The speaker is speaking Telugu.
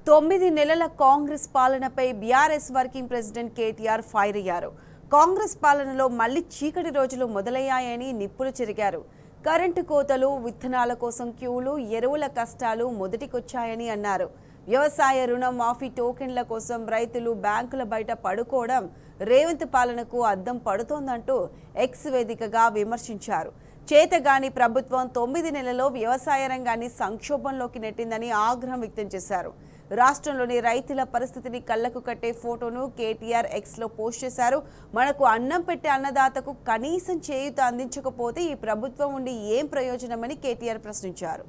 9 నెలల కాంగ్రెస్ పాలనపై BRS working president KTR fire అయ్యారు. కాంగ్రెస్ పాలనలో మళ్లీ చీకటి రోజులు మొదలయ్యాయని నిప్పులు చెరిగారు. కరెంటు కోతలు, విత్తనాల కోసం క్యూలు, ఎరువుల కష్టాలు మొదటికొచ్చాయని అన్నారు. వ్యవసాయ రుణ మాఫీ టోకెన్ల కోసం రైతులు బ్యాంకుల బయట పడుకోవడం రేవంత్ పాలనకు అద్దం పడుతోందంటూ ఎక్స్ వేదికగా విమర్శించారు. చేతగాని ప్రభుత్వం 9 నెలల్లో వ్యవసాయ రంగాన్ని సంక్షోభంలోకి నెట్టిందని ఆగ్రహం వ్యక్తం చేశారు. రాష్ట్రంలోని రైతుల పరిస్థితిని కళ్లకు కట్టే ఫోటోను కేటీఆర్ ఎక్స్లో పోస్ట్ చేశారు. మనకు అన్నం పెట్టే అన్నదాతకు కనీసం చేయూత అందించకపోతే ఈ ప్రభుత్వం ఉండి ఏం ప్రయోజనమని కేటీఆర్ ప్రశ్నించారు.